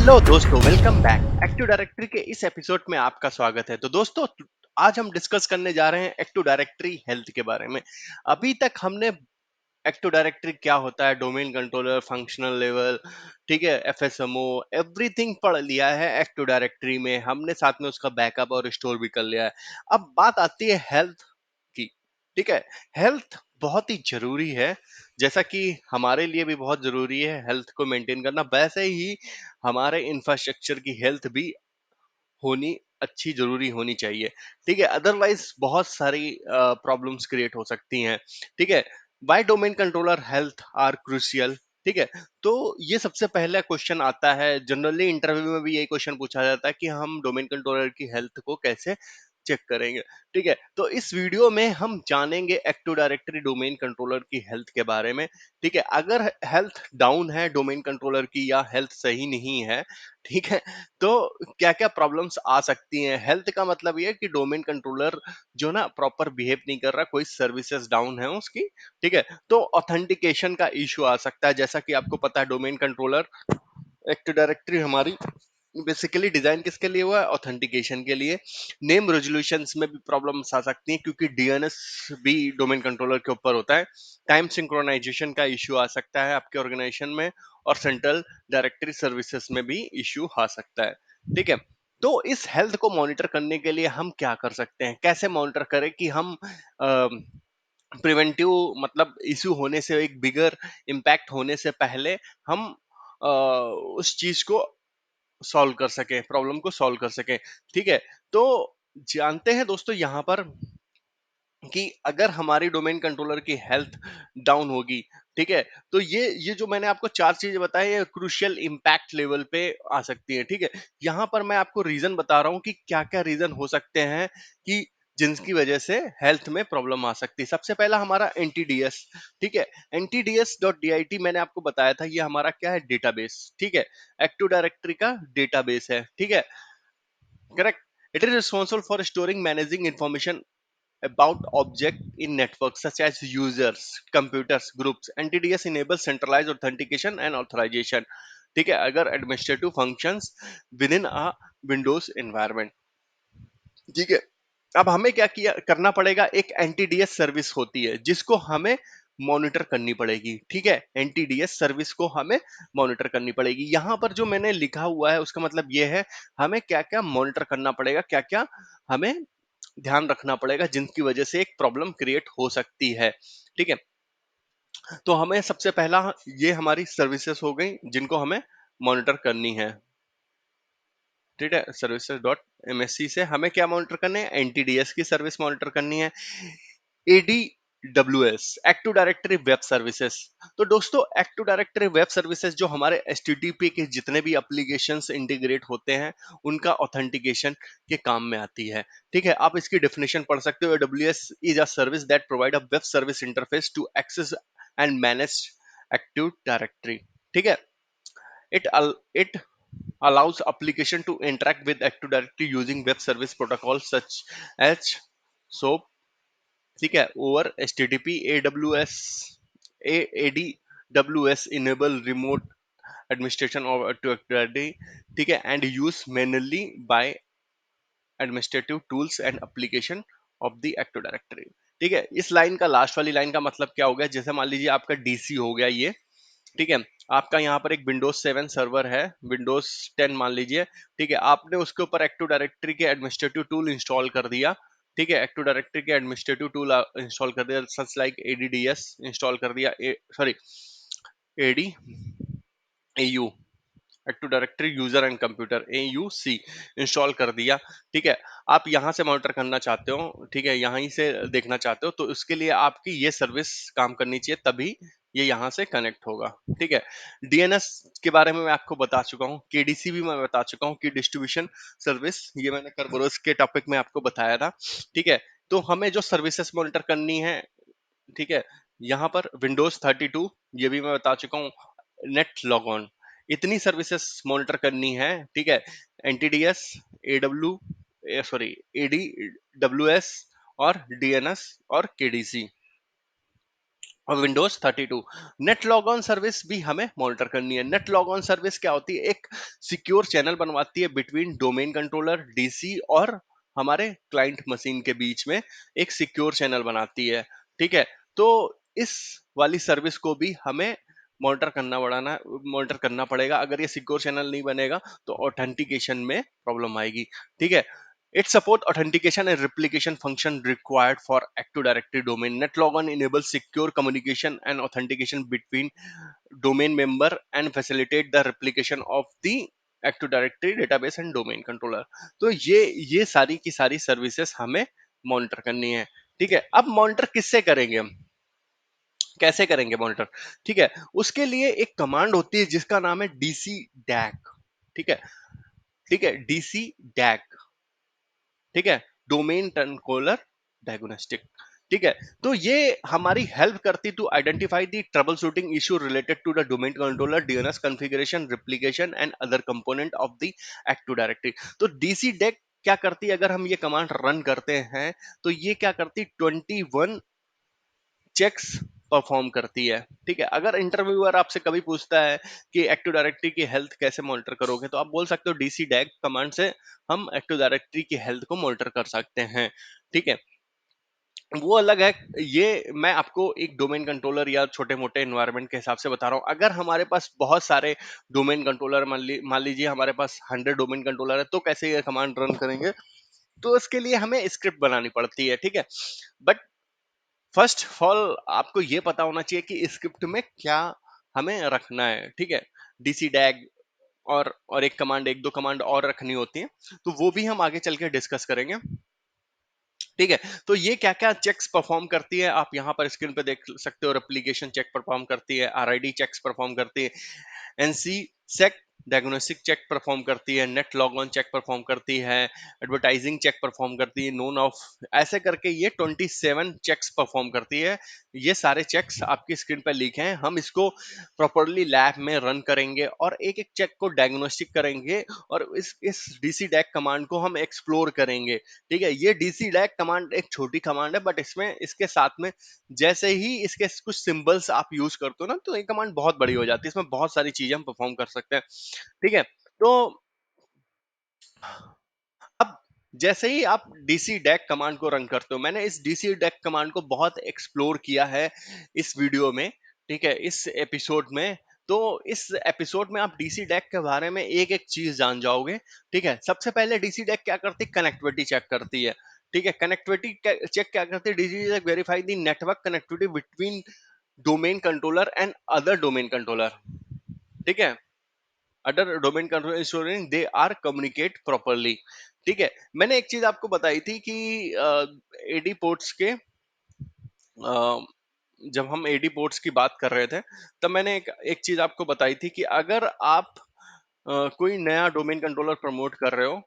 Hello दोस्तों, welcome back. Active directory के इस एपिसोड में आपका स्वागत है। तो दोस्तों, आज हम डिस्कस करने जा रहे हैं एक्टिव डायरेक्टरी हेल्थ के बारे में। अभी तक हमने एक्टिव डायरेक्टरी क्या होता है, डोमेन कंट्रोलर, फंक्शनल लेवल, ठीक है, एफएसएमओ, एवरीथिंग पढ़ लिया है एक्टिव डायरेक्टरी में। हमने साथ में उसका बैकअप और स्टोर भी कर लिया है। अब बात आती है हेल्थ की। ठीक है, हेल्थ बहुत ही जरूरी है। जैसा कि हमारे लिए भी बहुत जरूरी है हेल्थ को मेंटेन करना, वैसे ही हमारे इंफ्रास्ट्रक्चर की हेल्थ भी होनी अच्छी जरूरी होनी चाहिए। ठीक है, अदरवाइज बहुत सारी प्रॉब्लम्स क्रिएट हो सकती हैं। ठीक है, why domain controller health are crucial. ठीक है, तो ये सबसे पहला क्वेश्चन आता है। जनरली इंटरव्यू में भी यही क्वेश्चन पूछा जाता है कि हम डोमेन कंट्रोलर की हेल्थ को कैसे चेक करेंगे। ठीक है, तो इस वीडियो में हम जानेंगे एक्टिव डायरेक्टरी डोमेन कंट्रोलर की हेल्थ के बारे में। ठीक है, अगर हेल्थ डाउन है डोमेन कंट्रोलर की या हेल्थ सही नहीं है, ठीक है, तो क्या क्या प्रॉब्लम्स आ सकती हैं। हेल्थ का मतलब ये है कि डोमेन कंट्रोलर जो ना प्रॉपर बिहेव नहीं कर रहा, कोई सर्विसेज डाउन है उसकी। ठीक है, तो ऑथेंटिकेशन का इशू आ सकता है। जैसा कि आपको पता है, डोमेन कंट्रोलर एक्टिव डायरेक्टरी हमारी बेसिकली डिजाइन किसके लिए हुआ है, ऑथेंटिकेशन के लिए। नेम रेजोल्यूशंस में भी प्रॉब्लम्स आ सकती हैं क्योंकि डीएनएस भी डोमेन कंट्रोलर के ऊपर होता है। टाइम सिंक्रोनाइजेशन का इश्यू आ सकता है आपके ऑर्गेनाइजेशन में, और सेंट्रल डायरेक्टरी सर्विसेज में भी इश्यू आ सकता है। ठीक है, तो इस हेल्थ को मॉनिटर करने के लिए हम क्या कर सकते हैं, कैसे मॉनिटर करें कि हम प्रिवेंटिव, मतलब इश्यू होने से, एक बिगर इम्पैक्ट होने से पहले हम उस चीज को सॉल्व कर सकें, प्रॉब्लम को सॉल्व कर सकें। ठीक है, तो जानते हैं दोस्तों यहाँ पर कि अगर हमारी डोमेन कंट्रोलर की हेल्थ डाउन होगी, ठीक है, तो ये जो मैंने आपको चार चीजें बताई, ये क्रूशियल इंपैक्ट लेवल पे आ सकती है। ठीक है, यहाँ पर मैं आपको रीजन बता रहा हूँ कि क्या क्या रीजन हो सकते हैं कि जिनकी वजह से हेल्थ में प्रॉब्लम आ सकती है। सबसे पहला हमारा एनटीडीएस। ठीक है, ntds.dit मैंने आपको बताया था, ये हमारा क्या है, डेटाबेस। ठीक है, एक्टिव डायरेक्टरी का डेटाबेस है। ठीक है, correct. It is responsible for storing, managing information about object in networks such as users, computers, groups. NTDS enables centralized authentication and authorization. ठीक है, अगर administrative functions with in a Windows environment. ठीक है, अब हमें क्या किया करना पड़ेगा, एक एनटीडीएस सर्विस होती है जिसको हमें मॉनिटर करनी पड़ेगी। ठीक है, एनटीडीएस सर्विस को हमें मॉनिटर करनी पड़ेगी। यहां पर जो मैंने लिखा हुआ है उसका मतलब ये है, हमें क्या क्या मॉनिटर करना पड़ेगा, क्या क्या हमें ध्यान रखना पड़ेगा जिनकी वजह से एक प्रॉब्लम क्रिएट हो सकती है। ठीक है, तो हमें सबसे पहला, ये हमारी सर्विसेज हो गई जिनको हमें मॉनिटर करनी है। ठीक है, सर्विसेज डॉट एमएससी से हमें क्या मॉनिटर करने हैं, एनटीडीएस की सर्विस मॉनिटर करनी है। एडीडब्ल्यूएस, एक्टिव डायरेक्टरी वेब सर्विसेज। तो दोस्तों, एक्टिव डायरेक्टरी वेब सर्विसेज जो हमारे एचटीटीपी के जितने भी एप्लीकेशंस इंटीग्रेट होते हैं, उनका ऑथेंटिकेशन के काम में आती है। ठीक है, आप इसकी डेफिनेशन पढ़ सकते हो। AWS is a service that provide a web service interface to access and manage active directory. ठीक है, it allows application to interact with Active Directory using web service protocols such as SOAP, ठीक है, over HTTP, AWS, ADWS enable remote administration of Active Directory, ठीक है, and use manually by administrative tools and application of the Active Directory। ठीक है, इस line का, last वाली line का मतलब क्या हो गया, जैसे मान लीजिए आपका डीसी हो गया ये। ठीक है, आपका यहाँ पर एक विंडोज 7 सर्वर है, विंडोज 10 मान लीजिए। ठीक है, आपने उसके ऊपर एक्टिव डायरेक्टरी के एडमिनिस्ट्रेटिव टूल इंस्टॉल कर दिया। ठीक है, एक्टिव डायरेक्टरी के एडमिनिस्ट्रेटिव टूल इंस्टॉल कर दिया, सच लाइक एडीडीएस इंस्टॉल कर दिया, sorry, AD AU, active directory user and computer, AUC install कर दिया। ठीक है, आप यहां से मॉनिटर करना चाहते हो, ठीक है, यहीं से देखना चाहते हो, तो उसके लिए आपकी ये सर्विस काम करनी चाहिए, तभी ये यहां से कनेक्ट होगा। ठीक है, डीएनएस के बारे में मैं आपको बता चुका हूँ, केडीसी भी मैं बता चुका हूँ कि डिस्ट्रीब्यूशन सर्विस, ये मैंने कर्बरोस के टॉपिक में आपको बताया था। ठीक है, तो हमें जो सर्विसेज मॉनिटर करनी है, ठीक है, यहाँ पर विंडोज 32, ये भी मैं बता चुका हूँ, नेट लॉग ऑन, इतनी सर्विसेज मॉनिटर करनी है। ठीक है, एनटीडीएस, एडब्ल्यू, सॉरी, एडीडब्ल्यूएस और डीएनएस और केडीसी। और Windows 32 net log on service भी हमें मॉनिटर करनी है। नेट लॉग ऑन सर्विस क्या होती है? एक सिक्योर चैनल बनवाती है बिटवीन डोमेन कंट्रोलर डीसी और हमारे क्लाइंट मशीन के बीच में, एक सिक्योर चैनल बनाती है। ठीक है, तो इस वाली सर्विस को भी हमें मॉनिटर करना पड़ेगा। अगर ये सिक्योर चैनल नहीं बनेगा तो ऑथेंटिकेशन में प्रॉब्लम आएगी। ठीक है, it support authentication and replication function required for Active Directory domain. NetLogon enables secure communication and authentication between domain member and facilitate the replication of the Active Directory database and domain controller. तो ये सारी की सारी services हमें monitor करनी है। ठीक है, अब मॉनिटर किससे करेंगे हम, कैसे करेंगे मॉनिटर? ठीक है, उसके लिए एक कमांड होती है जिसका नाम है डीसी डैक। ठीक है, ठीक है, डीसी डैक। ठीक है, डोमेन कंट्रोलर डायग्नोस्टिक। ठीक है, तो ये हमारी हेल्प करती to identify the troubleshooting issue related to the domain controller DNS configuration replication and other component of the active directory. तो डीसी डेक क्या करती है? अगर हम ये कमांड रन करते हैं तो ये क्या करती? 21 चेक्स परफॉर्म करती है। ठीक है, अगर इंटरव्यूअर आपसे कभी पूछता है कि एक्टिव डायरेक्टरी की हेल्थ कैसे मॉनिटर करोगे, तो आप बोल सकते हो डीसी डैग कमांड से हम एक्टिव डायरेक्टरी की हेल्थ को मॉनिटर कर सकते हैं। ठीक है, वो अलग है। ये मैं आपको एक डोमेन कंट्रोलर या छोटे मोटे एनवायरनमेंट के हिसाब से बता रहा हूँ। अगर हमारे पास बहुत सारे डोमेन कंट्रोलर, मान लीजिए हमारे पास 100 डोमेन कंट्रोलर है, तो कैसे ये कमांड रन करेंगे? तो उसके लिए हमें स्क्रिप्ट बनानी पड़ती है। ठीक है, बट फर्स्ट ऑफ ऑल आपको ये पता होना चाहिए कि स्क्रिप्ट में क्या हमें रखना है। ठीक है, डीसी डैग और एक कमांड, एक दो कमांड और रखनी होती है, तो वो भी हम आगे चल के डिस्कस करेंगे। ठीक है, तो ये क्या क्या चेक्स परफॉर्म करती है आप यहाँ पर स्क्रीन पे देख सकते हो। रेप्लिकेशन चेक परफॉर्म करती है, आरआईडी चेक्स परफॉर्म करती है, NC sec diagnostic check perform करती है, net log on check perform करती है, एडवर्टाइजिंग चेक परफॉर्म करती है, नोन ऑफ, ऐसे करके ये 27 चेक्स परफॉर्म करती है। ये सारे चेक्स आपकी स्क्रीन पर लिखे हैं। हम इसको प्रॉपरली लैब में रन करेंगे और एक एक चेक को डायग्नोस्टिक करेंगे और इस डीसी डैक कमांड को हम एक्सप्लोर करेंगे। ठीक है, ये डीसी डैक कमांड एक छोटी कमांड है, बट इसमें इसके साथ में जैसे ही इसके कुछ सिंबल्स आप यूज करते हो ना, तो ये कमांड बहुत बड़ी हो जाती है। इसमें बहुत सारी चीजें हम परफॉर्म कर सकते हैं। ठीक है, तो अब जैसे ही आप डीसी डैक कमांड को रन करते हो, मैंने इस डीसी डैक कमांड को बहुत एक्सप्लोर किया है इस वीडियो में। ठीक है, इस एपिसोड में, तो इस एपिसोड में आप डीसी डैक के बारे में एक एक चीज जान जाओगे। ठीक है, सबसे पहले डीसी डैक क्या करती है? कनेक्टिविटी चेक करती है। ठीक है, कनेक्टिविटी चेक क्या करती है? DC diag verify the network connectivity between domain controller and other domain controller. ठीक है, other domain controller ensuring they are communicate properly. ठीक है, मैंने एक चीज आपको बताई थी कि एडी पोर्ट्स के जब हम एडी पोर्ट्स की बात कर रहे थे, तब मैंने एक चीज आपको बताई थी कि अगर आप कोई नया डोमेन कंट्रोलर प्रमोट कर रहे हो,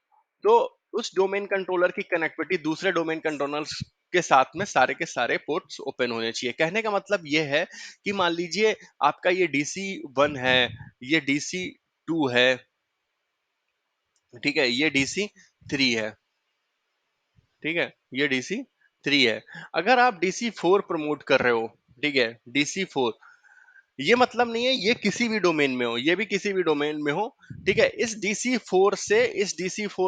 तो उस डोमेन कंट्रोलर की कनेक्टिविटी दूसरे डोमेन कंट्रोलर्स के साथ में सारे के सारे पोर्ट्स ओपन होने चाहिए। कहने का मतलब ये है कि मान लीजिए आपका ये डीसी 1 है, ये डीसी 2 है, ठीक है, ये डीसी 3 है। ठीक है, ये डीसी 3 है। अगर आप डीसी 4 प्रमोट कर रहे हो, ठीक है, डीसी 4, ये मतलब नहीं है ये किसी भी डोमेन में हो, ये भी किसी भी डोमेन में हो। ठीक है, इस डीसी 4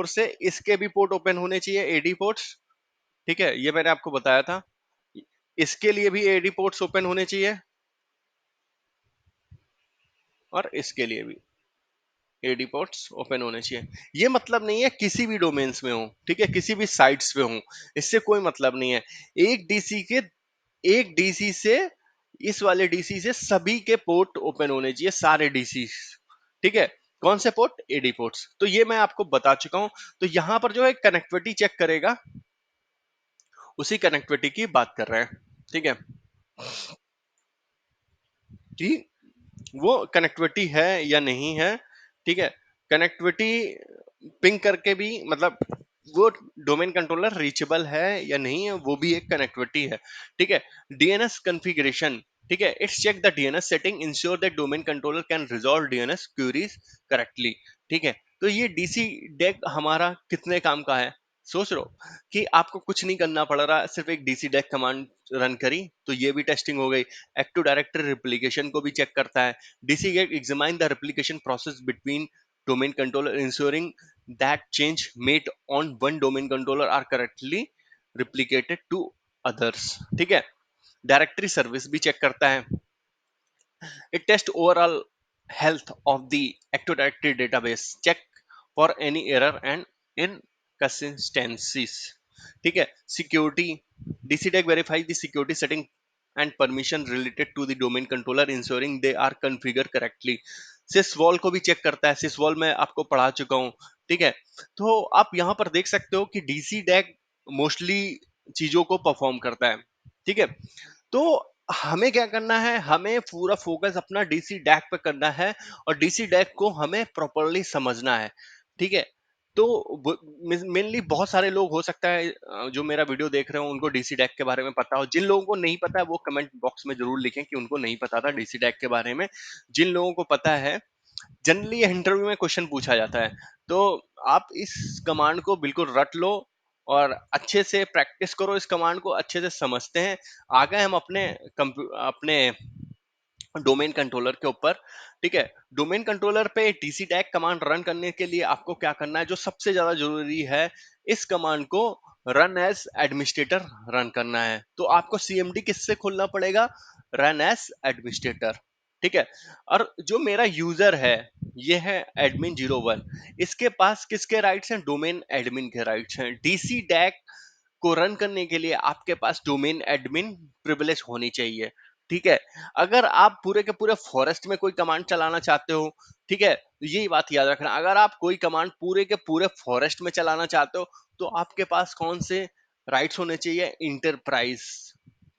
से इसके भी पोर्ट ओपन होने चाहिए, एडी पोर्ट्स। ठीक है, ये मैंने आपको बताया था। इसके लिए भी एडी पोर्ट्स ओपन होने चाहिए और इसके लिए भी एडी पोर्ट्स ओपन होने चाहिए। ये मतलब नहीं है किसी भी डोमेन्स में हो, ठीक है, किसी भी साइट्स पे हो, इससे कोई मतलब नहीं है। एक डीसी के एक डीसी से इस वाले डीसी से सभी के पोर्ट ओपन होने चाहिए, सारे डीसी। ठीक है, कौन से पोर्ट? AD ports. तो ये मैं आपको बता चुका हूं। तो यहां पर जो है कनेक्टिविटी चेक करेगा, उसी कनेक्टिविटी की बात कर रहे हैं। ठीक है, कि वो कनेक्टिविटी है या नहीं है। ठीक है, कनेक्टिविटी पिंग करके भी, मतलब वो डोमेन कंट्रोलर रीचेबल है या नहीं है, वो भी एक कनेक्टिविटी है। ठीक है, डीएनएस कॉन्फ़िगरेशन। ठीक है, it's check the DNS setting, ensure that domain controller can resolve DNS queries correctly. ठीक है, तो ये डीसी डेक हमारा कितने काम का है? सोच रहे हो कि आपको कुछ नहीं करना पड़ रहा, सिर्फ एक डीसी डेक कमांड रन करी तो ये भी टेस्टिंग हो गई। एक्टिव डायरेक्टरी रिप्लिकेशन को भी चेक करता है। DC diag examine the replication process between domain controller ensuring that change made on one domain controller are correctly replicated to others. ठीक है, डायरेक्टरी सर्विस भी चेक करता है। It tests overall health of the Active Directory database, check for any error and inconsistencies. ठीक है, security, DCDEC verifies the security setting and permission related to the domain controller ensuring they are configured correctly. sysvol को भी check करता है। sysvol मैं आपको पढ़ा चुका हूँ। ठीक है, तो आप यहाँ पर देख सकते हो कि DCDEC मोस्टली चीजों को परफॉर्म करता है। ठीक है, तो हमें क्या करना है, हमें पूरा फोकस अपना डीसी डैक पे करना है और डीसी डैक को हमें प्रॉपरली समझना है। ठीक है, तो मेनली बहुत सारे लोग हो सकता है जो मेरा वीडियो देख रहे हो उनको डीसी डैक के बारे में पता हो। जिन लोगों को नहीं पता है वो कमेंट बॉक्स में जरूर लिखें कि उनको नहीं पता था डीसी डैक के बारे में। जिन लोगों को पता है, जनरली इंटरव्यू में क्वेश्चन पूछा जाता है, तो आप इस कमांड को बिल्कुल रट लो और अच्छे से प्रैक्टिस करो, इस कमांड को अच्छे से समझते हैं। आगे हम अपने डोमेन कंट्रोलर के ऊपर। ठीक है, डोमेन कंट्रोलर पे टीसी टैग कमांड रन करने के लिए आपको क्या करना है, जो सबसे ज्यादा जरूरी है, इस कमांड को रन एज एडमिनिस्ट्रेटर रन करना है। तो आपको सीएमडी किससे खोलना पड़ेगा, रन एज एडमिनिस्ट्रेटर। ठीक है, और जो मेरा यूजर है ये है admin01, इसके पास किसके राइट्स हैं, डोमेन एडमिन के राइट्स हैं। डीसी डैक को रन करने के लिए आपके पास डोमेन एडमिन प्रिविलेज होनी चाहिए। ठीक है, अगर आप पूरे के पूरे फॉरेस्ट में कोई कमांड चलाना चाहते हो, ठीक है, यही बात याद रखना, अगर आप कोई कमांड पूरे के पूरे फॉरेस्ट में चलाना चाहते हो तो आपके पास कौन से राइट्स होने चाहिए, इंटरप्राइज।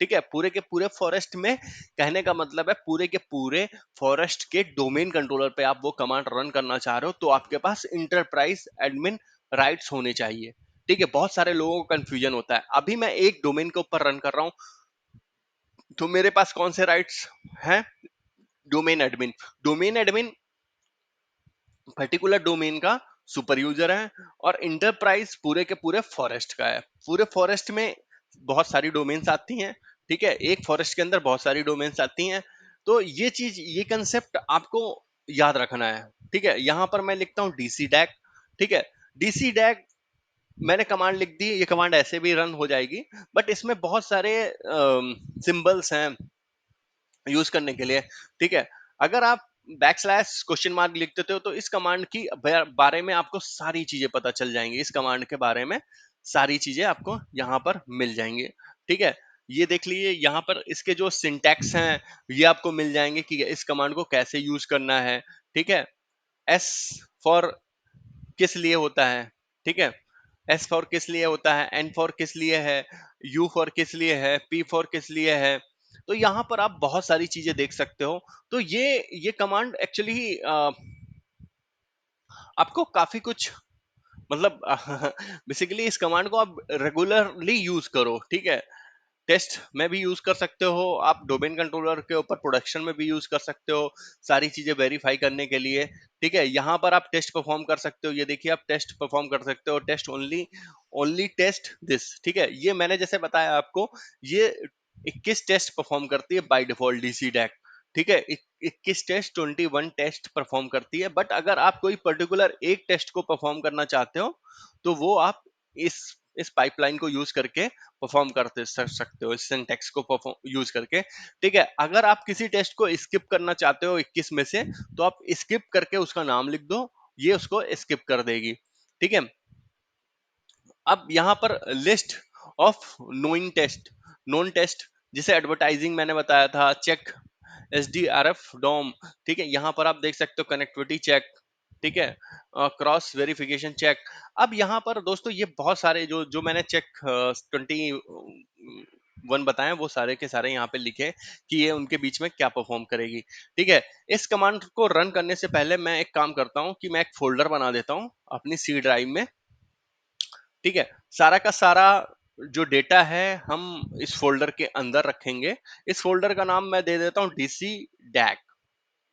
ठीक है, पूरे के पूरे फॉरेस्ट में कहने का मतलब है पूरे के पूरे फॉरेस्ट के डोमेन कंट्रोलर पे आप वो कमांड रन करना चाह रहे हो तो आपके पास इंटरप्राइज एडमिन राइट्स होने चाहिए। ठीक है, बहुत सारे लोगों को कंफ्यूजन होता है। अभी मैं एक डोमेन के ऊपर रन कर रहा हूं तो मेरे पास कौन से राइट्स हैं, domain admin. Domain admin particular domain का सुपर यूजर है और इंटरप्राइज पूरे के पूरे फॉरेस्ट का है। पूरे फॉरेस्ट में बहुत सारी डोमेन्स आती हैं। ठीक है, एक फॉरेस्ट के अंदर बहुत सारी डोमेन्स आती हैं। तो ये चीज, ये कंसेप्ट आपको याद रखना है। ठीक है, यहां पर मैं लिखता हूं डीसी डैक। ठीक है, डीसी डैक मैंने कमांड लिख दी, ये कमांड ऐसे भी रन हो जाएगी, बट इसमें बहुत सारे सिंबल्स हैं यूज करने के लिए। ठीक है, अगर आप बैक स्लैश क्वेश्चन मार्क लिख देते हो तो इस कमांड की बारे में आपको सारी चीजें पता चल जाएंगी। इस कमांड के बारे में सारी चीजें आपको यहाँ पर मिल जाएंगी। ठीक है, ये देख लीजिए यहाँ पर इसके जो सिंटैक्स हैं ये आपको मिल जाएंगे कि इस कमांड को कैसे यूज करना है। ठीक है, एस फॉर किस लिए होता है। ठीक है, एस फॉर किस लिए होता है, एन फॉर किस लिए है, यू फॉर किस लिए है, पी फॉर किस लिए है। तो यहाँ पर आप बहुत सारी चीजें देख सकते हो। तो ये कमांड एक्चुअली आपको काफी कुछ मतलब बेसिकली इस कमांड को आप रेगुलरली यूज करो। ठीक है, टेस्ट में भी यूज कर सकते हो, आप डोमेन कंट्रोलर के ऊपर प्रोडक्शन में भी यूज कर सकते हो सारी चीजें वेरीफाई करने के लिए। ठीक है, यहाँ पर आप टेस्ट परफॉर्म कर सकते हो, ये देखिए आप टेस्ट परफॉर्म कर सकते हो, test only, only test this. ठीक है, ये मैंने जैसे बताया आपको, ये 21 टेस्ट परफॉर्म करती है बाय डिफॉल्ट डीसी डैक। ठीक है, 21 टेस्ट 21 टेस्ट परफॉर्म करती है, बट अगर आप कोई पर्टिकुलर एक टेस्ट को परफॉर्म करना चाहते हो तो वो आप इस इस पाइपलाइन को यूज करके परफॉर्म करते सकते हो, इस सिंटैक्स को परफॉर्म यूज करके। ठीक है, अगर आप किसी टेस्ट को स्किप करना चाहते हो 21 में से तो आप स्किप करके उसका नाम लिख दो, ये उसको स्किप कर देगी। ठीक है, अब यहाँ पर list of knowing test, known test, जिसे एडवर्टाइजिंग मैंने बताया था, check S D R F dome. ठीक है, यहाँ पर आप देख सकते हो कनेक्टिविटी चेक। ठीक है, क्रॉस वेरिफिकेशन चेक। अब यहाँ पर दोस्तों ये बहुत सारे जो जो मैंने चेक 21 बताए वो सारे के सारे यहाँ पे लिखे कि ये उनके बीच में क्या परफॉर्म करेगी। ठीक है, इस कमांड को रन करने से पहले मैं एक काम करता हूँ कि मैं एक फोल्डर बना देता हूँ अपनी सी ड्राइव में। ठीक है, सारा का सारा जो डेटा है हम इस फोल्डर के अंदर रखेंगे। इस फोल्डर का नाम मैं दे देता हूँ डीसी डैक।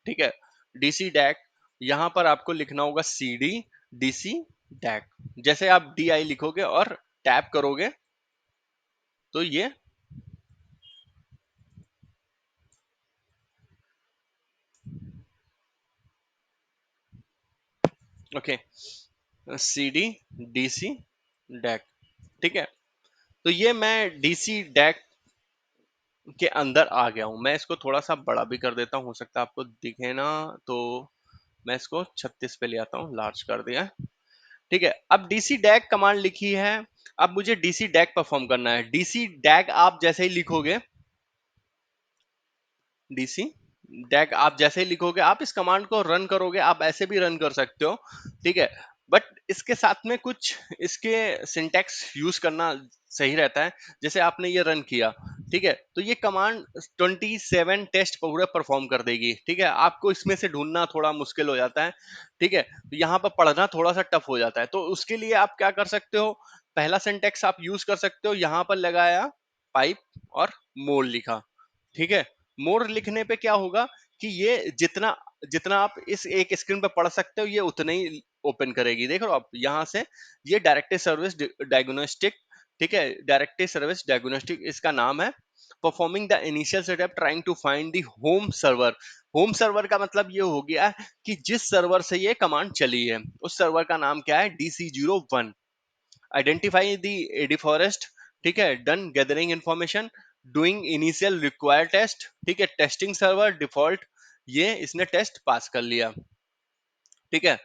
ठीक है, डीसी डैक, यहां पर आपको लिखना होगा सीडी डीसी डैक। जैसे आप DI लिखोगे और टैप करोगे तो ये ओके, CD DC डैक, ठीक है। तो ये मैं DC डैक के अंदर आ गया हूं। मैं इसको थोड़ा सा बड़ा भी कर देता हूं, हो सकता है आपको दिखे ना, तो मैं इसको 36 पे ले आता हूं, लार्ज कर दिया, ठीक है। अब डीसी डैग कमांड लिखी है, अब मुझे डीसी डैग परफॉर्म करना है। डीसी डैग आप जैसे ही लिखोगे, डीसी डैग आप जैसे ही लिखोगे, आप इस कमांड को रन करोगे, आप ऐसे भी रन कर सकते हो, ठीक है। बट इसके साथ में कुछ इसके सिंटैक्स यूज करना सही रहता है। जैसे आपने ये रन किया, ठीक है, तो ये कमांड 27 टेस्ट पूरे परफॉर्म कर देगी, ठीक है। आपको इसमें से ढूंढना थोड़ा मुश्किल हो जाता है, ठीक है, तो यहाँ पर पढ़ना थोड़ा सा टफ हो जाता है। तो उसके लिए आप क्या कर सकते हो, पहला सिंटैक्स आप यूज कर सकते हो, यहाँ पर लगाया पाइप और मोर लिखा, ठीक है। मोर लिखने पे क्या होगा कि ये जितना जितना आप इस एक स्क्रीन पे पढ़ सकते हो, ये उतना ही ओपन करेगी। देख रहे हो आप यहां से, ये डायरेक्टरी सर्विस डायग्नोस्टिक, ठीक है, डायरेक्टरी सर्विस डायग्नोस्टिक इसका नाम है। Performing the initial setup trying to find the home server. Home server का मतलब ये हो गया कि जिस सर्वर से ये कमांड चली है, उस सर्वर का नाम क्या है, DC01। Identify the AD forest, ठीक है, done gathering information, doing initial required test, ठीक है, टेस्टिंग सर्वर डिफॉल्ट, ये इसने टेस्ट पास कर लिया, ठीक है।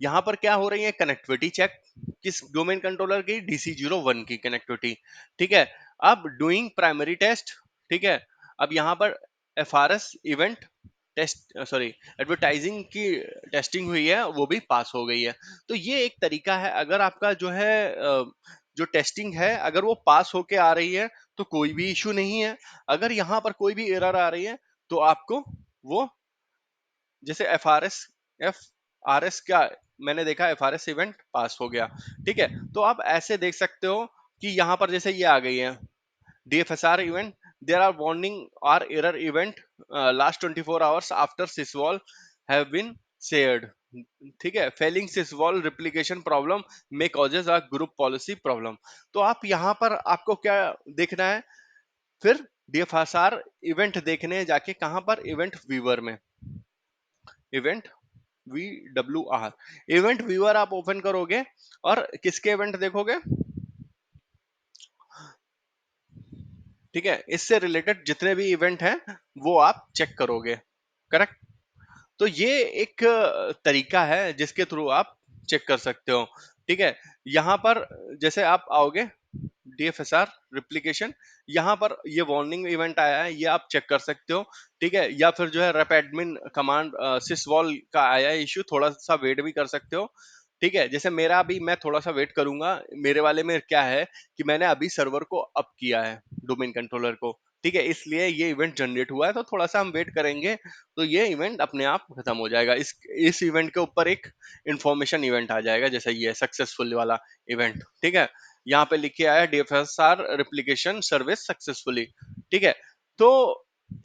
यहां पर क्या हो रही है, कनेक्टिविटी चेक, किस डोमेन कंट्रोलर की, DC01 की कनेक्टिविटी, ठीक है। अब डूइंग प्राइमरी टेस्ट, ठीक है। अब यहां पर FRS event test, sorry, advertising की टेस्टिंग हुई है, वो भी पास हो गई है। तो ये एक तरीका है, अगर आपका जो है जो टेस्टिंग है, अगर वो पास होके आ रही है तो कोई भी इशू नहीं है। अगर यहाँ पर कोई भी एरर आ रही है तो आपको वो, जैसे FRS क्या, मैंने देखा FRS इवेंट पास हो गया, ठीक है। तो आप ऐसे देख सकते हो कि यहाँ पर जैसे ये आ गई है DFSR event, there are warning और error event last 24 hours after sysvol have been shared, ठीक है, failing sysvol replication problem may causes a group policy problem. तो आप यहाँ पर आपको क्या देखना है, फिर DFSR इवेंट देखने जाके कहां पर, इवेंट व्यूअर में, इवेंट VWR इवेंट व्यूअर आप ओपन करोगे और किसके इवेंट देखोगे, ठीक है, इससे रिलेटेड जितने भी इवेंट हैं वो आप चेक करोगे, करेक्ट। तो ये एक तरीका है जिसके थ्रू आप चेक कर सकते हो, ठीक है। यहां पर जैसे आप आओगे DFSR रिप्लिकेशन, यहाँ पर ये वार्निंग इवेंट आया है, ये आप चेक कर सकते हो, ठीक है। या फिर जो है रेप एडमिन कमांड सिसवॉल का आया है इश्यू, थोड़ा सा वेट भी कर सकते हो, ठीक है। जैसे मेरा अभी, मैं थोड़ा सा वेट करूंगा, मेरे वाले में क्या है कि मैंने अभी सर्वर को अप किया है, डोमेन कंट्रोलर को, ठीक है, इसलिए ये इवेंट जनरेट हुआ है, तो थोड़ा सा हम वेट करेंगे तो ये इवेंट अपने आप खत्म हो जाएगा। इस इवेंट के ऊपर एक इंफॉर्मेशन इवेंट आ जाएगा, जैसे ये सक्सेसफुल वाला इवेंट, ठीक है। यहाँ पे लिखे आया DFSR रिप्लिकेशन सर्विस सक्सेसफुली, ठीक है। तो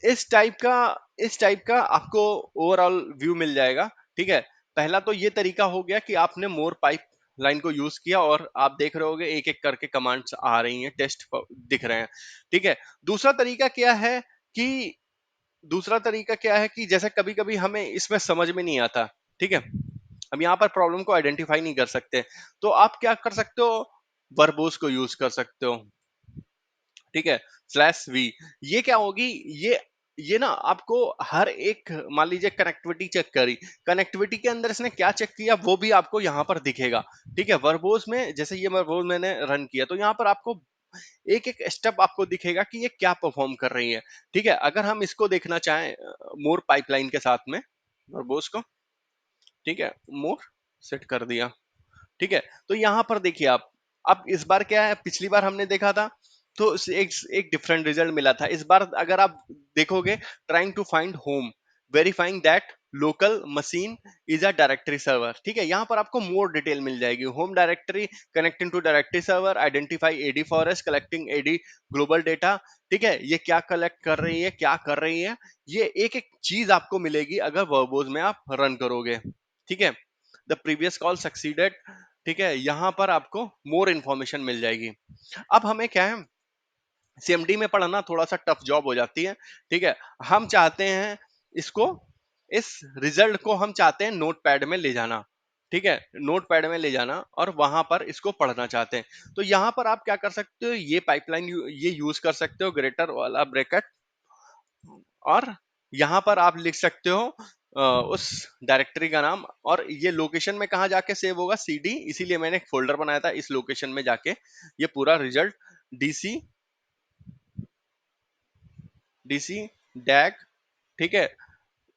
इस टाइप का आपको ओवरऑल व्यू मिल जाएगा, ठीक है। पहला तो ये तरीका हो गया कि आपने मोर पाइप लाइन को यूज किया और आप देख रहे होगे एक एक करके कमांड्स आ रही हैं, टेस्ट दिख रहे हैं, ठीक है। दूसरा तरीका क्या है कि जैसे कभी कभी हमें इसमें समझ में नहीं आता, ठीक है, हम यहाँ पर प्रॉब्लम को आइडेंटिफाई नहीं कर सकते, तो आप क्या कर सकते हो, वर्बोस को यूज कर सकते हो, ठीक है, /v। ये क्या होगी, ये ना आपको हर एक, मान लीजिए कनेक्टिविटी चेक करी, कनेक्टिविटी के अंदर इसने क्या चेक किया वो भी आपको यहाँ पर दिखेगा, ठीक है। वर्बोस में जैसे ये वर्बोस मैंने रन किया तो यहाँ पर आपको एक एक स्टेप आपको दिखेगा कि ये क्या परफॉर्म कर रही है, ठीक है। अगर हम इसको देखना चाहें मोर पाइपलाइन के साथ में, वर्बोस को, ठीक है, मोर सेट कर दिया, ठीक है। तो यहां पर देखिए आप, अब इस बार क्या है, पिछली बार हमने देखा था तो एक डिफरेंट रिजल्ट मिला था। इस बार अगर आप देखोगे, trying to find home, verifying that local machine is a directory server, ठीक है। यहां पर आपको मोर डिटेल मिल जाएगी, home directory connecting to directory server, identify AD forest, collecting AD global data, ठीक है। ये क्या कलेक्ट कर रही है, क्या कर रही है, ये एक एक चीज आपको मिलेगी अगर वर्बोज में आप रन करोगे, ठीक है। द प्रीवियस कॉल सक्सीडेड, ठीक है, यहाँ पर आपको मोर इन्फॉर्मेशन मिल जाएगी। अब हमें क्या है, सीएमडी में पढ़ना थोड़ा सा टफ जॉब हो जाती है। ठीक है, हम चाहते हैं इसको, इस रिजल्ट को हम चाहते हैं नोटपैड में ले जाना। ठीक है, नोटपैड में ले जाना और वहां पर इसको पढ़ना चाहते हैं, तो यहां पर आप क्या कर सकते हो, ये पाइपलाइन ये यूज कर सकते हो, ग्रेटर वाला ब्रैकेट, और यहां पर आप लिख सकते हो उस डायरेक्टरी का नाम, और ये लोकेशन में कहा जाके सेव होगा, सीडी, इसीलिए मैंने एक फोल्डर बनाया था, इस लोकेशन में जाके ये पूरा रिजल्ट डीसी डीसी डैग, ठीक है,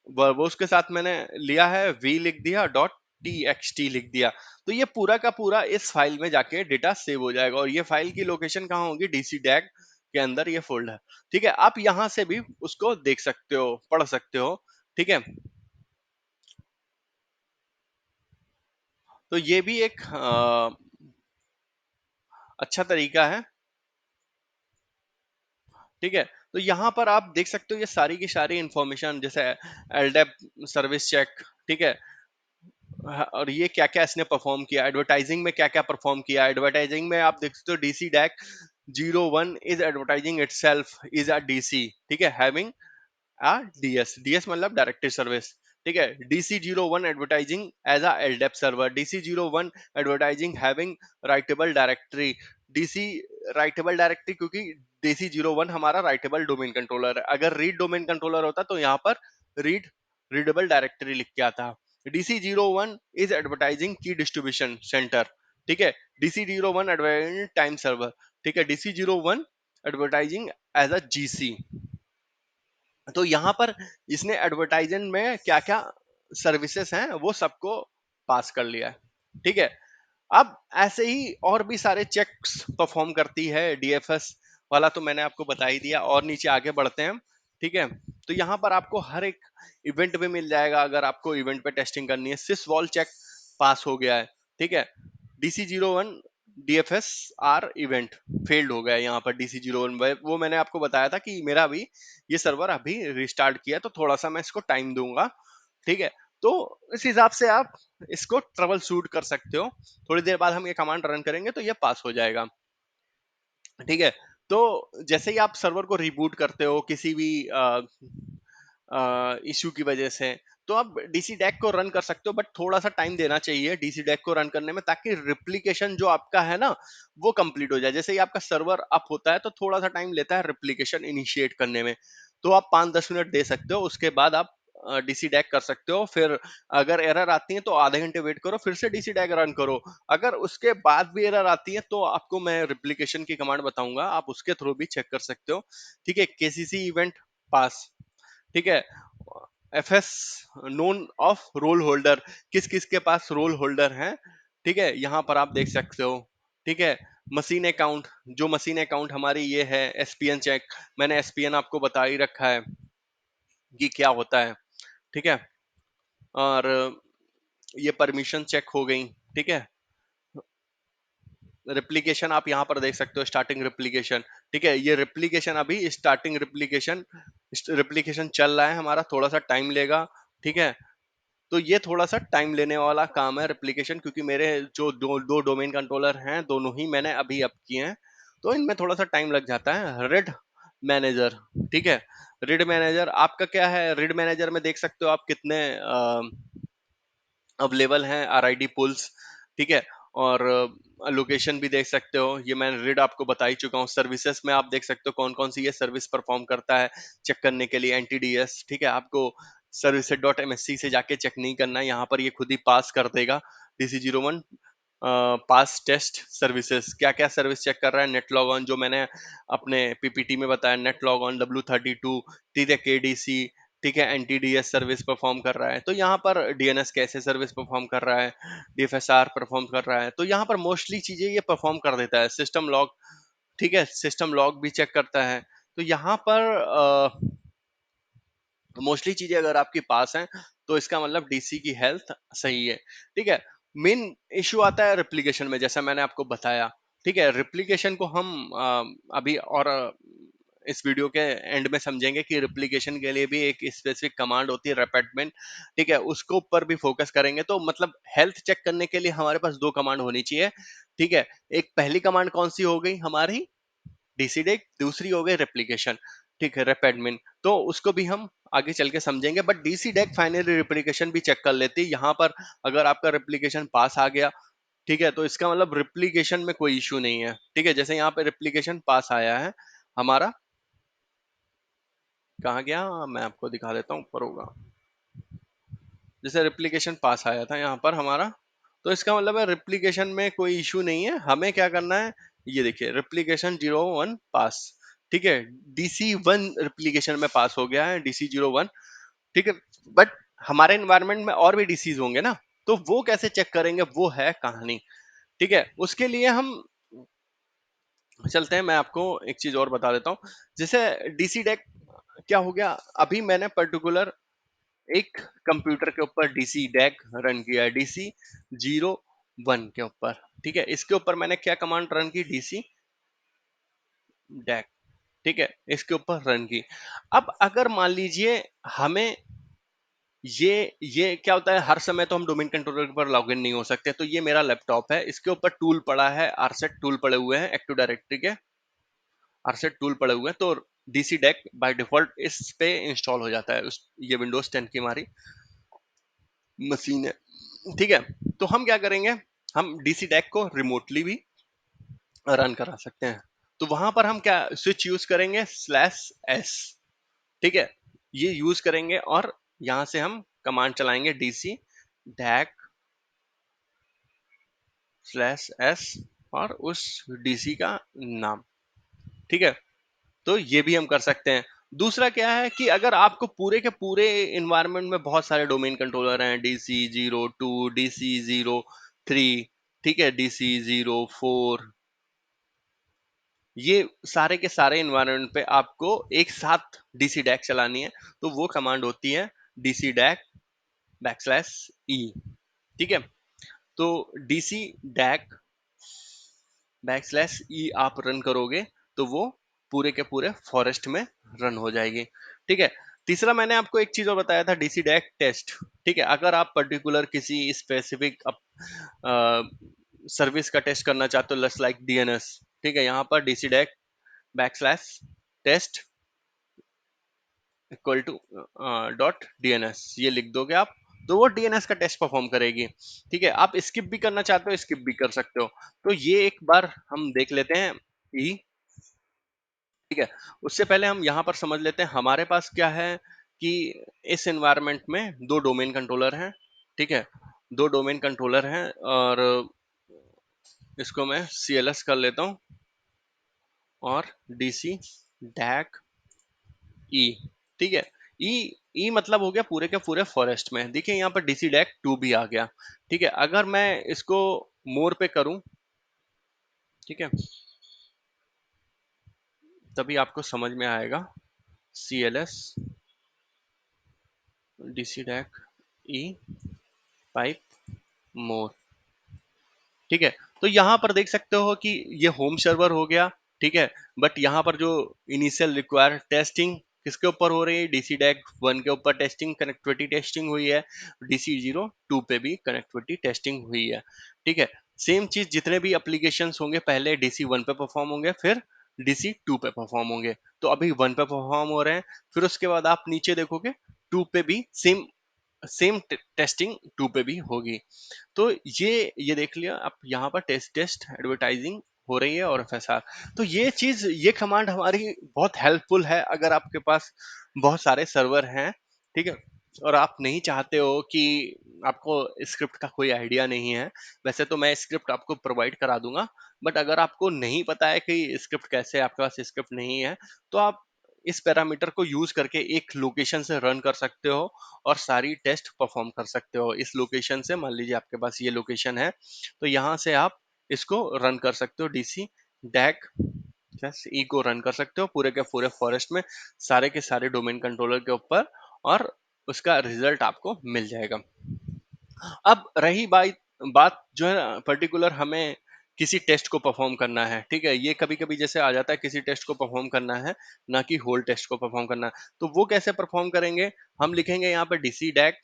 वो उसके साथ मैंने लिया है, वी लिख दिया, डॉट टी लिख दिया, तो ये पूरा का पूरा इस फाइल में जाके डेटा सेव हो जाएगा, और ये फाइल की लोकेशन कहाँ होगी, डीसी डैग के अंदर ये फोल्डर। ठीक है, आप यहां से भी उसको देख सकते हो, पढ़ सकते हो। ठीक है, तो ये भी एक अच्छा तरीका है। ठीक है, तो यहाँ पर आप देख सकते हो ये सारी की सारी इंफॉर्मेशन, जैसे एलडेप सर्विस चेक, ठीक है, हाँ, और ये क्या क्या इसने परफॉर्म किया, एडवर्टाइजिंग में क्या क्या परफॉर्म किया, एडवर्टाइजिंग में आप देख सकते हो DC diag 01 is advertising itself is a DC, ठीक है, हैविंग आ डीएस, डीएस मतलब डायरेक्टरी सर्विस। ठीक है, DC 01 advertising as a LDAP server, DC 01 advertising having writable directory, DC writable directory, क्योंकि डीसी 01 हमारा राइटेबल डोमेन कंट्रोलर है, अगर read domain controller होता तो यहाँ पर रीड रीडेबल डायरेक्टरी लिख के आता। DC 01 is advertising key distribution center, ठीक है, डीसी 01 एडवर्टाइजिंग टाइम सर्वर, ठीक है, DC 01 advertising as a GC. तो यहाँ पर इसने एडवर्टाइजमेंट में क्या क्या सर्विसेज हैं वो सबको पास कर लिया है। ठीक है, अब ऐसे ही और भी सारे चेक्स परफॉर्म करती है डीएफएस वाला, तो मैंने आपको बता ही दिया, और नीचे आगे बढ़ते हैं हम। ठीक है, तो यहाँ पर आपको हर एक इवेंट में मिल जाएगा, अगर आपको इवेंट पे टेस्टिंग करनी है, सिस वॉल चेक पास हो गया है। ठीक है, DC 01 DFS R event failed हो गया है, यहाँ पर डीसी 01, वो मैंने आपको बताया था कि मेरा अभी ये सर्वर अभी रिस्टार्ट किया, तो थोड़ा सा मैं इसको टाइम दूंगा। ठीक है, तो इस हिसाब से आप इसको ट्रबल शूट कर सकते हो, थोड़ी देर बाद हम ये कमांड रन करेंगे तो ये पास हो जाएगा। ठीक है, तो जैसे ही आप सर्वर को रिबूट करते हो किसी भी इश्यू की वजह से, तो आप डीसी डैक को रन कर सकते हो, बट थोड़ा सा टाइम देना चाहिए डीसी डैक को रन करने में, ताकि रिप्लिकेशन जो आपका है ना वो कंप्लीट हो जाए। जैसे ही आपका सर्वर अप होता है तो थोड़ा सा टाइम लेता है रिप्लिकेशन इनिशिएट करने में, तो आप 5-10 मिनट दे सकते हो, उसके बाद आप डीसी डैक कर सकते हो। फिर अगर एरर आती है तो आधे घंटे वेट करो, फिर से डीसी डैक रन करो। अगर उसके बाद भी एरर आती है तो आपको मैं रिप्लिकेशन की कमांड बताऊंगा, आप उसके थ्रू भी चेक कर सकते हो। ठीक है, केसीसी इवेंट पास, ठीक है, FS known of role holder, किस किस के पास रोल होल्डर हैं, ठीक है, यहां पर आप देख सकते हो। ठीक है, मशीन अकाउंट, जो मशीन अकाउंट हमारी ये है, एसपीएन चेक, मैंने एसपीएन आपको बता ही रखा है कि क्या होता है। ठीक है, और ये परमिशन चेक हो गई। ठीक है, रिप्लिकेशन आप यहाँ पर देख सकते हो, स्टार्टिंग रिप्लिकेशन। ठीक है, ये रिप्लिकेशन अभी स्टार्टिंग रिप्लिकेशन रिप्लिकेशन चल रहा है हमारा, थोड़ा सा टाइम लेगा। ठीक है, तो ये थोड़ा सा टाइम लेने वाला काम है रिप्लिकेशन, क्योंकि मेरे जो दो दो डोमेन कंट्रोलर हैं दोनों ही मैंने अभी अप किए हैं, तो इनमें थोड़ा सा टाइम लग जाता है। रिड मैनेजर, ठीक है, रिड मैनेजर आपका क्या है, रिड मैनेजर में देख सकते हो आप कितने अवेलेबल हैं आरआईडी पुल्स। ठीक है, और लोकेशन भी देख सकते हो, ये मैं रीड आपको बता ही चुका हूँ। सर्विसेज में आप देख सकते हो कौन कौन सी ये सर्विस परफॉर्म करता है, चेक करने के लिए एनटीडीएस। ठीक है, आपको सर्विसेज डॉट एमएससी से जाके चेक नहीं करना है, यहाँ पर ये खुद ही पास कर देगा। डीसी 01 पास टेस्ट सर्विसेज, क्या क्या सर्विस चेक कर रहा है, नेट लॉग ऑन, जो मैंने अपने पीपीटी में बताया, नेट लॉग ऑन W32, ठीक है, केडीसी, ठीक है, एनटीडीएस सर्विस परफॉर्म कर रहा है, तो यहाँ पर डीएनएस कैसे सर्विस परफॉर्म कर रहा है, डीएफएसआर परफॉर्म कर रहा है, तो यहाँ पर मोस्टली चीजें ये परफॉर्म कर देता है। सिस्टम लॉग, ठीक है, सिस्टम लॉग भी चेक करता है, तो यहाँ पर मोस्टली चीजें अगर आपके पास हैं तो इसका मतलब डीसी की हेल्थ सही है। ठीक है, मेन इश्यू आता है रिप्लिकेशन में, जैसा मैंने आपको बताया। ठीक है, रिप्लिकेशन को हम अभी और इस वीडियो के एंड में समझेंगे कि रिप्लिकेशन के लिए भी एक स्पेसिफिक कमांड होती है रेपेटमेंट, ठीक है, उसको ऊपर भी फोकस करेंगे। तो मतलब हेल्थ चेक करने के लिए हमारे पास दो कमांड होनी चाहिए, ठीक है। एक पहली कमांड कौन सी हो गई हमारी, डीसीडेक, दूसरी हो गई रेप्लिकेशन, ठीक है, रेपेडमिन। तो उसको भी हम आगे चल के समझेंगे, बट डीसीडेक फाइनली रेप्लिकेशन भी चेक कर लेती है। यहाँ पर अगर आपका रेप्लिकेशन पास आ गया, ठीक है, तो इसका मतलब रिप्लिकेशन में कोई इश्यू नहीं है, ठीक है। जैसे यहाँ पे रिप्लिकेशन पास आया है हमारा, कहाँ गया, मैं आपको दिखा देता हूँ, ऊपर होगा। जैसे रिप्लिकेशन पास आया था यहाँ पर हमारा, तो इसका मतलब है रिप्लिकेशन में कोई इश्यू नहीं है। हमें क्या करना है, ये देखिए, रिप्लिकेशन 01 पास, ठीक है, DC1 रिप्लिकेशन में पास हो गया है, DC01, ठीक है। बट हमारे एनवायरनमेंट में और भी डिसीज होंगे ना, तो वो कैसे चेक करेंगे, वो है कहानी, ठीक है। उसके लिए हम चलते हैं, मैं आपको एक चीज और बता देता हूँ। जैसे डीसी डेक क्या हो गया, अभी मैंने पर्टिकुलर एक कंप्यूटर के ऊपर डीसी डेक रन किया है, DC01 के ऊपर, ठीक है। इसके ऊपर मैंने क्या कमांड रन की, डीसी डेक, ठीक है, इसके ऊपर रन की। अब अगर मान लीजिए हमें ये क्या होता है, हर समय तो हम डोमेन कंट्रोलर पर लॉगिन नहीं हो सकते। तो ये मेरा लैपटॉप है, इसके ऊपर टूल पड़ा है, आरसेट टूल पड़े हुए हैं, एक्टिव डायरेक्टरी के आरसेट टूल पड़े हुए हैं। तो डीसी डेक बाय डिफॉल्ट इस पे इंस्टॉल हो जाता है। ये विंडोज 10 की हमारी मशीन है, ठीक है। तो हम क्या करेंगे, हम डीसी डेक को रिमोटली भी रन करा सकते हैं। तो वहां पर हम क्या स्विच यूज करेंगे, /s, ठीक है, ये यूज करेंगे और यहां से हम कमांड चलाएंगे, डीसी डैक /s और उस डीसी का नाम, ठीक है। तो ये भी हम कर सकते हैं। दूसरा क्या है कि अगर आपको पूरे के पूरे इन्वायरमेंट में बहुत सारे डोमेन कंट्रोलर हैं, DC02, DC03, ठीक है, DC04, ये सारे के सारे इन्वायरमेंट पे आपको एक साथ डीसी डैक चलानी है, तो वो कमांड होती है डीसी डैक /e, ठीक है। तो डीसी डैक /e आप रन करोगे, तो वो पूरे के पूरे फॉरेस्ट में रन हो जाएगी, ठीक है। तीसरा मैंने आपको एक चीज और बताया था, डीसी डैक टेस्ट, ठीक है। अगर आप पर्टिकुलर किसी स्पेसिफिक सर्विस का टेस्ट करना चाहते हो, लस लाइक डीएनएस, ठीक है, यहाँ पर DC diag /test equal to .dns ये लिख दोगे आप, तो वो डीएनएस का टेस्ट परफॉर्म करेगी, ठीक है। आप स्किप भी करना चाहते हो, स्किप भी कर सकते हो। तो ये एक बार हम देख लेते हैं ई, ठीक है। उससे पहले हम यहाँ पर समझ लेते हैं हमारे पास क्या है, कि इस एनवायरनमेंट में दो डोमेन कंट्रोलर हैं, ठीक है, दो डोमेन कंट्रोलर हैं। और इसको मैं CLS कर लेता हूँ, और DC डैक ई, ठीक है। ई ई मतलब हो गया पूरे के पूरे फॉरेस्ट में। देखिए यहाँ पर डीसी डैक 2 भी आ गया, ठीक है। अगर मैं इसको मोर पे करूं, ठीक है, तभी आपको समझ में आएगा। CLS डीसी डैक ई पाइप मोर, ठीक है। तो यहाँ पर देख सकते हो कि ये होम सर्वर हो गया, ठीक है। बट यहाँ पर जो इनिशियल रिक्वायर टेस्टिंग किसके ऊपर हो रही है, डीसी डैक 1 के ऊपर टेस्टिंग, कनेक्टिविटी टेस्टिंग हुई है। DC02 पे भी कनेक्टिविटी टेस्टिंग हुई है, ठीक है। सेम चीज जितने भी एप्लीकेशन होंगे पहले DC1 पे परफॉर्म होंगे, फिर DC2 पे परफॉर्म होंगे। तो अभी 1 पे परफॉर्म हो रहे हैं, फिर उसके बाद आप नीचे देखोगे 2 पे भी सेम सेम टेस्टिंग 2 पे भी होगी। तो ये देख लिया आप, यहाँ पर टेस्ट टेस्ट एडवर्टाइजिंग हो रही है, और FSR। तो ये चीज, ये कमांड हमारी बहुत हेल्पफुल है अगर आपके पास बहुत सारे सर्वर हैं, ठीक है, और आप नहीं चाहते हो कि आपको स्क्रिप्ट का कोई आइडिया नहीं है। वैसे तो मैं स्क्रिप्ट आपको प्रोवाइड करा दूंगा, बट अगर आपको नहीं पता है कि स्क्रिप्ट कैसे, आपके पास स्क्रिप्ट नहीं है, तो आप इस पैरामीटर को यूज करके एक लोकेशन से रन कर सकते हो और सारी टेस्ट परफॉर्म कर सकते हो। इस लोकेशन से, मान लीजिए आपके पास ये लोकेशन है, तो यहाँ से आप इसको रन कर सकते हो, DC डैक /e को रन कर सकते हो पूरे के पूरे फॉरेस्ट में, सारे के सारे डोमेन कंट्रोलर के ऊपर, और उसका रिजल्ट आपको मिल जाएगा। अब रही बात बात जो है पर्टिकुलर हमें किसी टेस्ट को परफॉर्म करना है, ठीक है, ये कभी कभी जैसे आ जाता है किसी टेस्ट को परफॉर्म करना है, ना कि होल टेस्ट को परफॉर्म करना है। तो वो कैसे परफॉर्म करेंगे, हम लिखेंगे यहाँ पर डीसी डैक,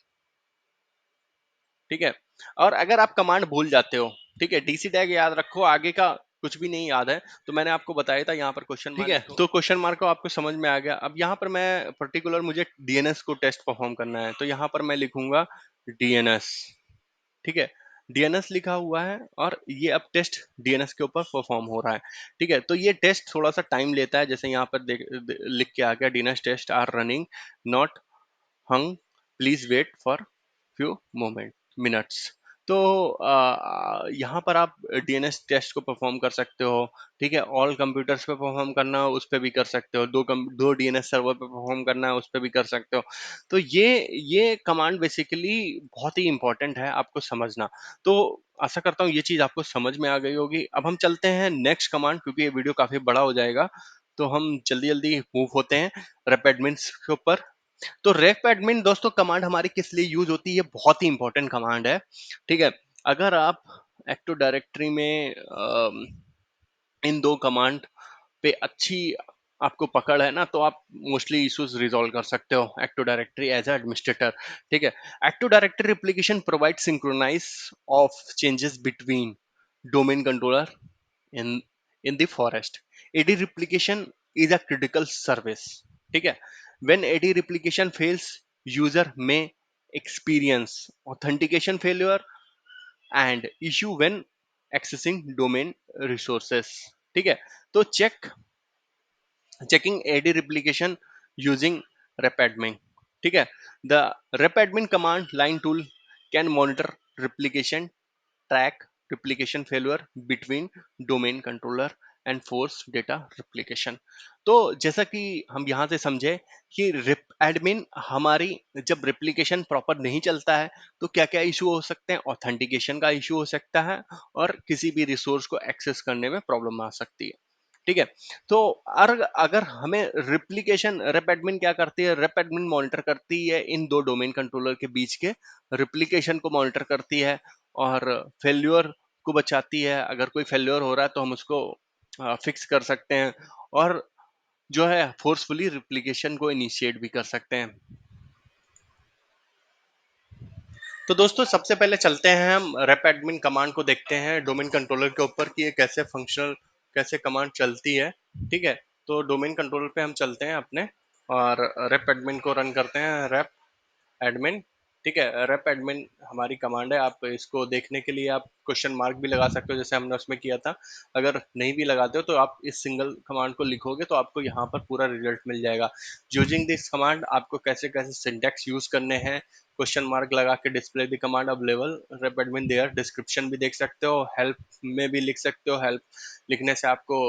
ठीक है। और अगर आप कमांड भूल जाते हो, ठीक है, डीसी टैग याद रखो, आगे का कुछ भी नहीं याद है, तो मैंने आपको बताया था यहाँ पर क्वेश्चन मार्क, ठीक है, तो क्वेश्चन मार्क को आपको समझ में आ गया। अब यहाँ पर मैं पर्टिकुलर मुझे डीएनएस को टेस्ट परफॉर्म करना है, तो यहाँ पर मैं लिखूंगा डीएनएस, ठीक है, डीएनएस लिखा हुआ है और ये अब टेस्ट डीएनएस के ऊपर परफॉर्म हो रहा है, ठीक है। तो ये टेस्ट थोड़ा सा टाइम लेता है, जैसे यहाँ पर लिख के आ गया, DNS test are running, not hung, please wait for few moment minutes. तो यहाँ पर आप डीएनएस टेस्ट को परफॉर्म कर सकते हो, ठीक है, ऑल कंप्यूटर्स पे परफॉर्म करना हो उस पे भी कर सकते हो, दो डीएनएस सर्वर पे परफॉर्म करना है उस पे भी कर सकते हो। तो ये कमांड बेसिकली बहुत ही इंपॉर्टेंट है आपको समझना। तो आशा करता हूँ ये चीज आपको समझ में आ गई होगी। अब हम चलते हैं नेक्स्ट कमांड, क्योंकि ये वीडियो काफी बड़ा हो जाएगा, तो हम जल्दी जल्दी मूव होते हैं रैपिडमिन्स के ऊपर। तो रेप एडमिन दोस्तों कमांड हमारी किस लिए यूज होती है, बहुत ही इंपॉर्टेंट कमांड है, ठीक है। अगर आप एक्टिव डायरेक्टरी में इन दो कमांड पे अच्छी आपको पकड़ है ना, तो आप मोस्टली इश्यूज रिजॉल्व कर सकते हो एक्टिव डायरेक्टरी एज एडमिनिस्ट्रेटर, ठीक है। Active directory application provide synchronize of changes between domain controller in in the forest. AD replication is a critical service, ठीक है। When AD replication fails, user may experience authentication failure and issue when accessing domain resources, ठीक है। तो checking AD replication using repadmin, ठीक है। The repadmin command line tool can monitor replication, track replication failure between domain controller and force data replication. तो जैसा कि हम यहाँ से समझे कि रिप एडमिन हमारी जब रिप्लिकेशन प्रॉपर नहीं चलता है तो क्या क्या इशू हो सकते हैं, ऑथेंटिकेशन का इशू हो सकता है और किसी भी रिसोर्स को एक्सेस करने में प्रॉब्लम आ सकती है, ठीक है। तो अगर हमें रिप्लिकेशन, रेप एडमिन क्या करती है, रेप एडमिन मॉनिटर करती है इन दो डोमेन कंट्रोलर के बीच के रिप्लिकेशन को मॉनिटर करती है और फेल्यूर को बचाती है। अगर कोई फेल्यूर हो रहा है तो हम उसको फिक्स कर सकते हैं और जो है फोर्सफुली रिप्लिकेशन को इनिशिएट भी कर सकते हैं। तो दोस्तों सबसे पहले चलते हैं हम रेप एडमिन कमांड को देखते हैं डोमेन कंट्रोलर के ऊपर कि ये कैसे फंक्शनल, कैसे कमांड चलती है, ठीक है। तो डोमेन कंट्रोलर पे हम चलते हैं अपने और रेप एडमिन को रन करते हैं, रेप एडमिन, ठीक है। रेप एडमिन हमारी कमांड है, आप इसको देखने के लिए आप क्वेश्चन मार्क भी लगा सकते हो जैसे हमने उसमें किया था। अगर नहीं भी लगाते हो तो आप इस सिंगल कमांड को लिखोगे तो आपको यहाँ पर पूरा रिजल्ट मिल जाएगा। यूजिंग दिस कमांड आपको कैसे कैसे सिंटैक्स यूज करने हैं, क्वेश्चन मार्क लगा के display the command available repadmin there, description भी देख सकते हो, हेल्प में भी लिख सकते हो। हेल्प लिखने से आपको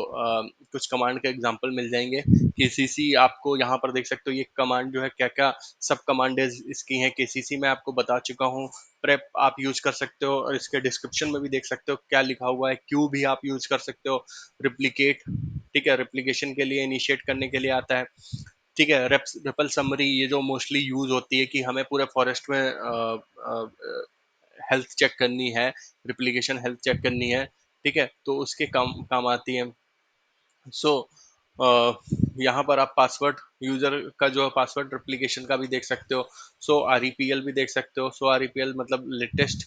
कुछ कमांड के एग्जांपल मिल जाएंगे। केसीसी आपको यहाँ पर देख सकते हो, ये कमांड जो है क्या क्या सब कमांड इसकी हैं, केसीसी में आपको बता चुका हूँ। प्रेप आप यूज कर सकते हो और इसके डिस्क्रिप्शन में भी देख सकते हो क्या लिखा हुआ है। क्यू भी आप यूज कर सकते हो, रिप्लिकेट, ठीक है, रिप्लिकेशन के लिए इनिशिएट करने के लिए आता है, ठीक है। रिपल समरी ये जो मोस्टली यूज होती है कि हमें पूरे फॉरेस्ट में हेल्थ चेक करनी है, रिप्लिकेशन हेल्थ चेक करनी है, ठीक है, तो उसके काम काम आती है। सो यहाँ पर आप पासवर्ड, यूजर का जो पासवर्ड रिप्लिकेशन का भी देख सकते हो। सो आरईपीएल भी देख सकते हो, सो आरईपीएल मतलब लेटेस्ट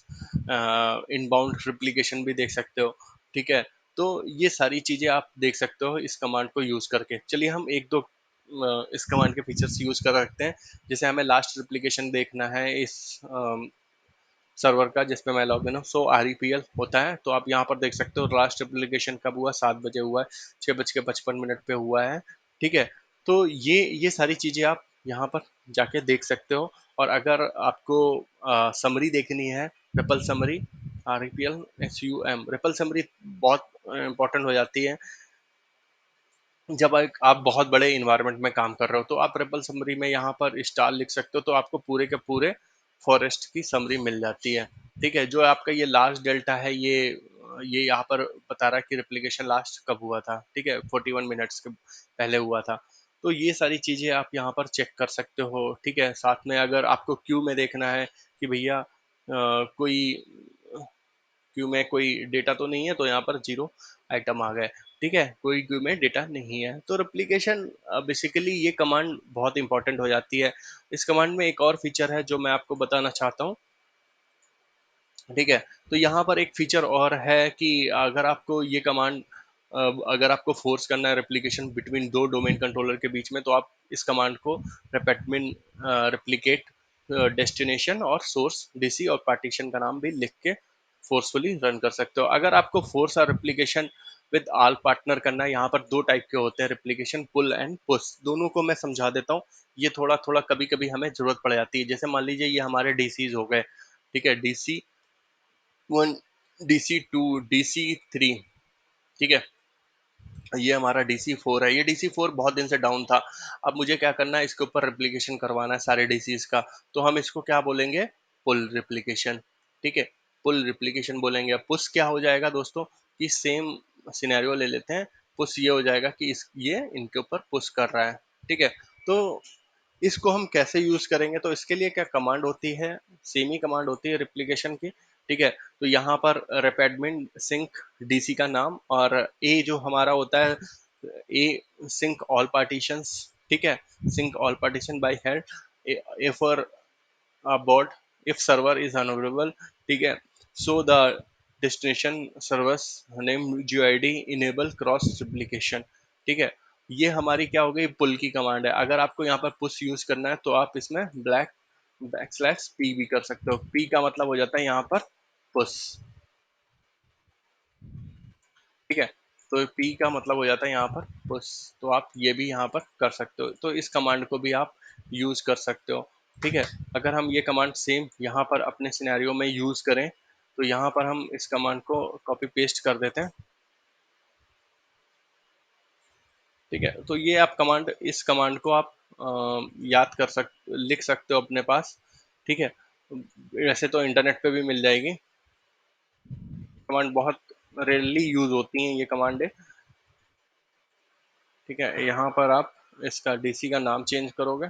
इनबाउंड रिप्लिकेशन भी देख सकते हो, ठीक है। तो ये सारी चीजें आप देख सकते हो इस कमांड को यूज करके। चलिए हम एक दो इस कमांड के फीचर्स यूज कर रखते हैं। जैसे हमें लास्ट रिप्लिकेशन देखना है इस सर्वर का जिसमें मैं लॉग इन हूँ, सो आरईपीएल होता है। तो आप यहाँ पर देख सकते हो लास्ट एप्लीकेशन कब हुआ, 7 बजे हुआ है, 6:55 पे हुआ है, ठीक है। तो ये सारी चीजें आप यहाँ पर जाके देख सकते हो। और अगर आपको समरी देखनी है, ripple summary, REPL SUM ripple summary बहुत इंपॉर्टेंट हो जाती है जब आप बहुत बड़े इन्वायरमेंट में काम कर रहे हो। तो आप रिपल समरी में यहाँ पर स्टार लिख सकते हो, तो आपको पूरे के पूरे फॉरेस्ट की समरी मिल जाती है, ठीक है। जो आपका ये लास्ट डेल्टा है, ये यहाँ पर बता रहा है कि रिप्लिकेशन लास्ट कब हुआ था, ठीक है, 41 मिनट्स के पहले हुआ था। तो ये सारी चीजें आप यहाँ पर चेक कर सकते हो, ठीक है। साथ में अगर आपको क्यू में देखना है कि भैया कोई क्यू में कोई डेटा तो नहीं है, तो यहाँ पर जीरो आइटम आ गए। ठीक है, कोई क्यू में डेटा नहीं है। तो रेप्लिकेशन बेसिकली ये कमांड बहुत इंपॉर्टेंट हो जाती है। इस कमांड में एक और फीचर है जो मैं आपको बताना चाहता हूँ। ठीक है, तो यहाँ पर एक फीचर और है कि अगर आपको ये कमांड अगर आपको फोर्स करना है रेप्लिकेशन बिटवीन दो डोमेन कंट्रोलर के बीच में, तो आप इस कमांड को रेपेडमिन रेप्लिकेट डेस्टिनेशन और सोर्स डीसी और पार्टीशन का नाम भी लिख के फोर्सफुली रन कर सकते हो। अगर आपको फोर्स और रेप्लिकेशन विद ऑल पार्टनर करना है, यहाँ पर दो टाइप के होते हैं, रेप्लिकेशन पुल एंड पुश। दोनों को मैं समझा देता हूँ, ये थोड़ा थोड़ा कभी कभी हमें जरूरत पड़ जाती है। जैसे मान लीजिए ये हमारे डीसीज हो गए। ठीक है, डीसी वन, DC2, DC3। ठीक है, ये हमारा DC4 है। ये DC4 बहुत दिन से डाउन था। अब मुझे क्या करना है, इसके ऊपर रिप्लिकेशन करवाना है सारे डीसीज का। तो हम इसको क्या बोलेंगे, पुल रिप्लिकेशन। ठीक है, पुल रिप्लिकेशन बोलेंगे। अब पुश क्या हो जाएगा दोस्तों, कि सेम सिनेरियो ले लेते हैं। पुश ये हो जाएगा कि ये इनके ऊपर पुश कर रहा है। ठीक है, तो इसको हम कैसे यूज करेंगे, तो इसके लिए क्या कमांड होती है, सेम ही कमांड होती है रिप्लिकेशन की। ठीक है, तो यहाँ पर रेपेडमिन सिंक डीसी का नाम, और ए जो हमारा होता है, ए सिंक ऑल पार्टीशंस। ठीक है, sync all partition by head, a for board if server is unavailable। ठीक है, so the destination servers name GUID enable cross replication। ठीक है, ये हमारी क्या हो गई, पुल की कमांड है। अगर आपको यहाँ पर पुश यूज करना है, तो आप इसमें बैक स्लैश पी भी कर सकते हो। पी का मतलब हो जाता है यहाँ पर पुश। ठीक है, तो पी का मतलब हो जाता है यहाँ पर पुश। तो आप ये भी यहाँ पर कर सकते हो, तो इस कमांड को भी आप यूज कर सकते हो। ठीक है, अगर हम ये कमांड सेम यहाँ पर अपने सिनेरियो में यूज करें, तो यहाँ पर हम इस कमांड को कॉपी पेस्ट कर देते हैं। ठीक है, तो ये आप कमांड, इस कमांड को आप याद कर लिख सकते हो अपने पास। ठीक है, वैसे तो इंटरनेट पे भी मिल जाएगी। कमांड बहुत रेयरली यूज होती हैं ये कमांडें। ठीक है, यहाँ पर आप इसका डीसी का नाम चेंज करोगे।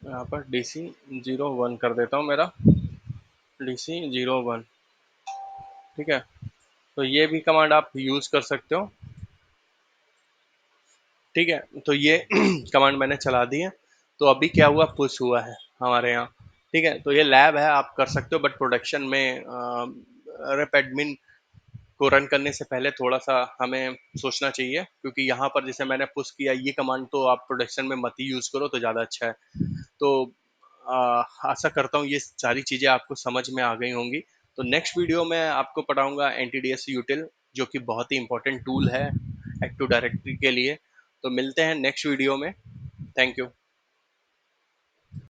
यहाँ पर DC01 कर देता हूँ मेरा, DC01। ठीक है, तो ये भी कमांड आप यूज कर सकते हो। ठीक है, तो ये कमांड मैंने चला दी है। तो अभी क्या हुआ, पुश हुआ है हमारे यहाँ। ठीक है, तो ये लैब है, आप कर सकते हो, बट प्रोडक्शन में रेप एडमिन को रन करने से पहले थोड़ा सा हमें सोचना चाहिए, क्योंकि यहाँ पर जैसे मैंने पुश किया, ये कमांड तो आप प्रोडक्शन में मत ही यूज करो तो ज़्यादा अच्छा है। तो आ, आशा करता हूँ ये सारी चीज़ें आपको समझ में आ गई होंगी। तो नेक्स्ट वीडियो में आपको पढ़ाऊंगा NTDS यूटिल, जो कि बहुत ही इंपॉर्टेंट टूल है एक्टिव डायरेक्टरी के लिए। तो मिलते हैं नेक्स्ट वीडियो में। Thank you.